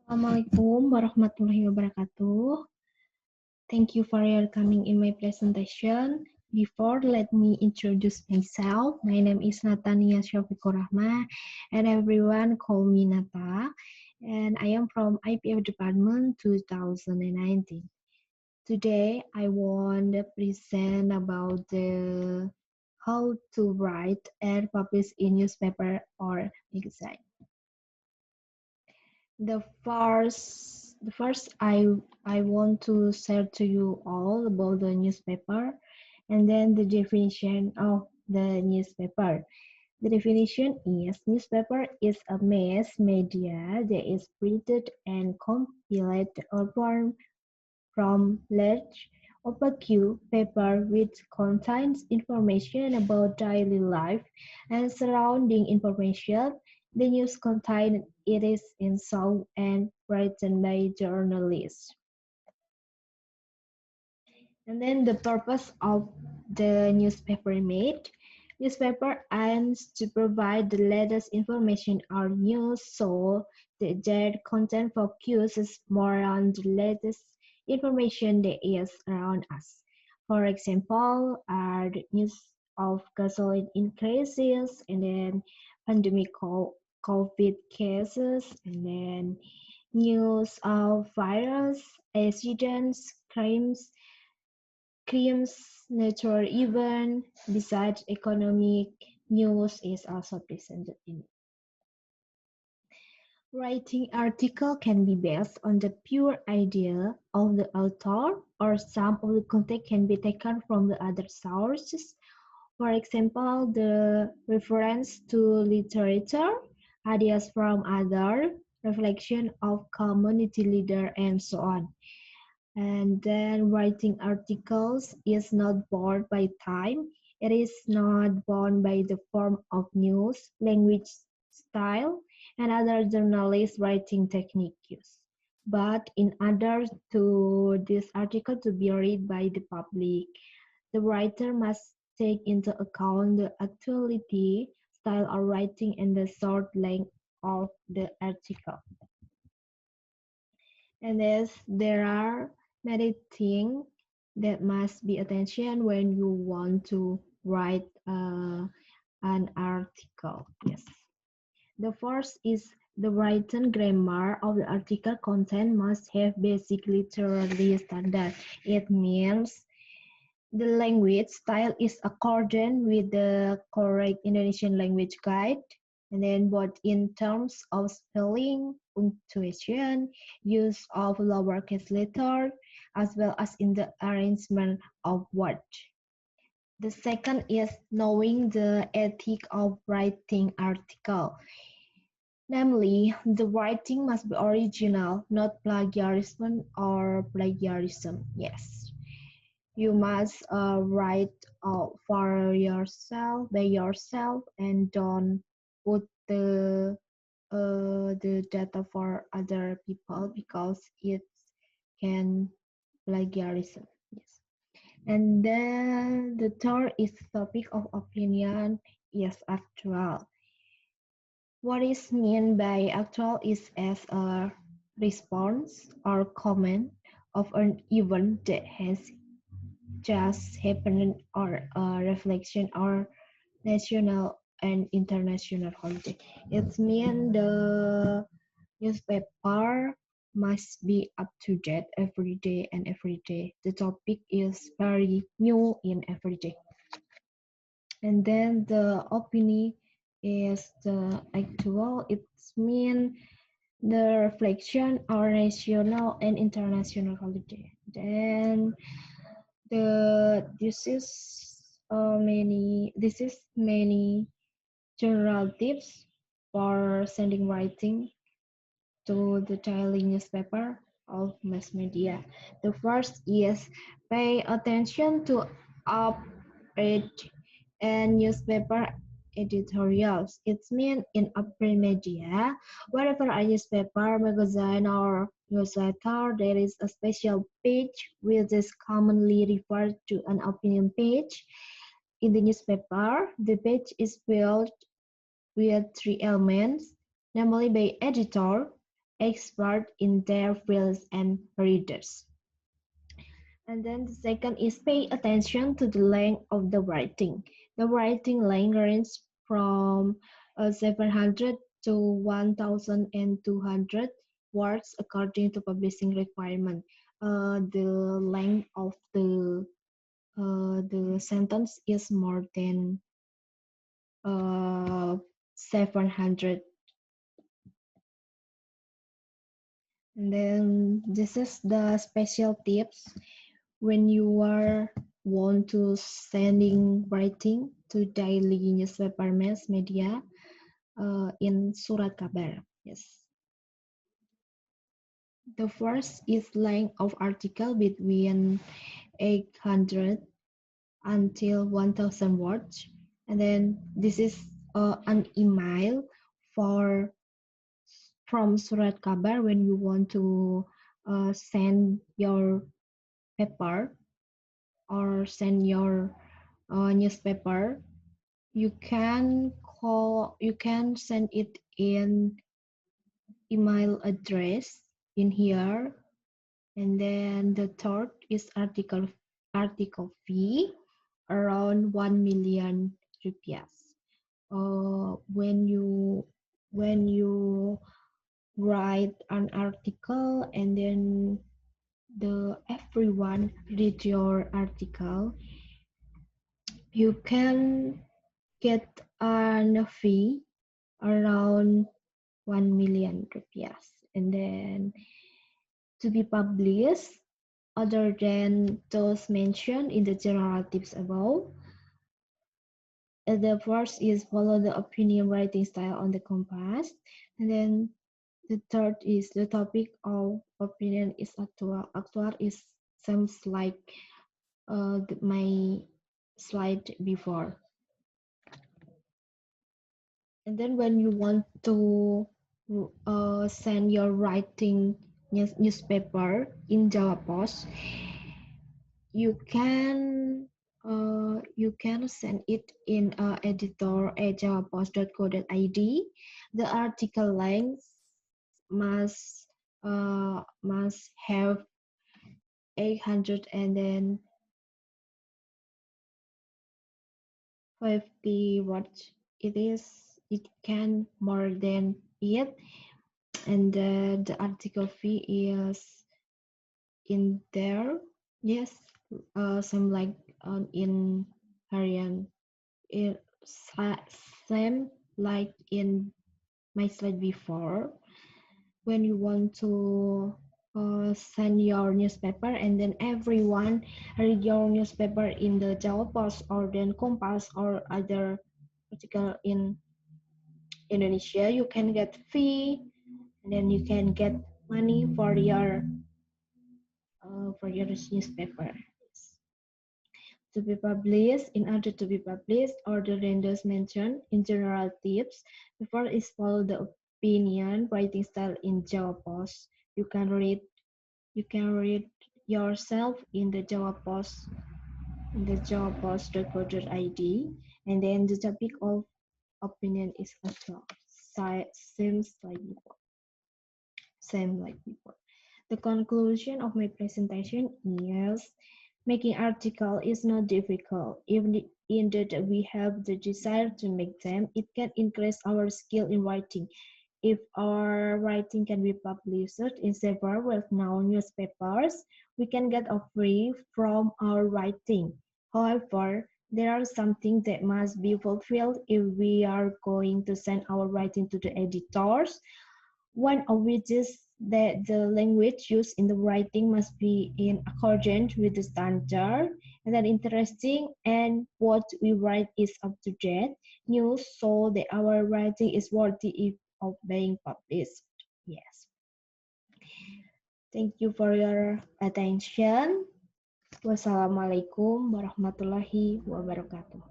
Assalamualaikum warahmatullahi wabarakatuh. Thank you for your coming in my presentation. Before, let me introduce myself. My name is Natania SYAFIQUR, and everyone call me Nata. And I am from IPIEF Department 2019. Today, I want to present about the how to write and publish in newspaper or magazine. The first I want to share to you all about the newspaper and then the definition of the newspaper. The definition is newspaper is a mass media that is printed and compiled or born from large opaque paper which contains information about daily life and surrounding information. The news contained it is in sound and written by journalists. And then the purpose of the newspaper made. Newspaper aims to provide the latest information or news so that their content focuses more on the latest information that is around us. For example, the news of gasoline increases and then pandemic COVID cases and then news of virus, accidents, crimes, natural events. Besides economic news is also presented in. Writing article can be based on the pure idea of the author, or some of the content can be taken from the other sources. For example, the reference to literature, ideas from other, reflection of community leader, and so on. And then writing articles is not bound by time. It is not bound by the form of news, language, style, and other journalist writing techniques. But in order to this article to be read by the public, the writer must take into account the actuality, style of writing, and the short length of the article. And there are many things that must be attention when you want to write an article. Yes. The first is the written grammar of the article content must have basic literary standard. It means the language style is accordant with the correct Indonesian language guide, and then both in terms of spelling, punctuation, use of lowercase letter, as well as in the arrangement of words. The second is knowing the ethic of writing article. Namely, the writing must be original, not plagiarism or plagiarism. Yes. You must write for yourself, by yourself, and don't put the data for other people because it can plagiarism. Yes. And then the third is topic of opinion is actual. What is meant by actual is as a response or comment of an event that has just happened or a reflection or national and international holiday. It means the newspaper must be up to date every day and every day. The topic is very new in every day. And then the opinion is the actual. It means the reflection or national and international holiday. Then this is many general tips for sending writing to the daily newspaper of mass media. The first is pay attention to op-ed and newspaper editorials. It means in a print media, wherever a newspaper, magazine, or newsletter, there is a special page which is commonly referred to an opinion page. In the newspaper, the page is built with three elements, namely by editor, expert in their fields and readers. And then the second is pay attention to the length of the writing. The writing length ranges from 700 to 1,200 words according to publishing requirement. The length of the sentence is more than 700. And then this is the special tips when you are want to sending writing to daily newspaper mass media in surat kabar. Yes. The first is length of article between 800 until 1,000 words. And then this is an email for from surat kabar when you want to send your paper or send your newspaper. You can send it in email address in here. And then the third is article fee around 1 million rupiah. When you write an article and then everyone read your article, you can get a fee around 1 million rupiah. And then to be published, other than those mentioned in the general tips above, the first is follow the opinion writing style on the compass. And then the third is the topic of opinion is actual. Actual is seems like my slide before. And then when you want to send your writing newspaper in Java Post, you can send it in editor at javapost.co.id. The article length must have 800 and then 50 words. It can more than it, and the article fee is in there. Yes, some like in Harian, it same like in my slide before. When you want to send your newspaper and then everyone read your newspaper in the Java Post or then Kompas or other article in Indonesia, you can get fee and then you can get money for your newspaper. To be published, in order to be published, or the renders mentioned in general tips, the first is follow the opinion writing style in Java Post. You can read yourself in the Java Post javapost.co.id, and then the topic of opinion is actual. Same like before. The conclusion of my presentation is making article is not difficult. Even indeed we have the desire to make them, it can increase our skill in writing. If our writing can be published in several well-known newspapers, we can get a fee from our writing. However, there are some things that must be fulfilled if we are going to send our writing to the editors. One of which is that the language used in the writing must be in accordance with the standard, and that interesting and what we write is up to date news, so that our writing is worthy of being published. Yes. Thank you for your attention. Wassalamualaikum warahmatullahi wabarakatuh.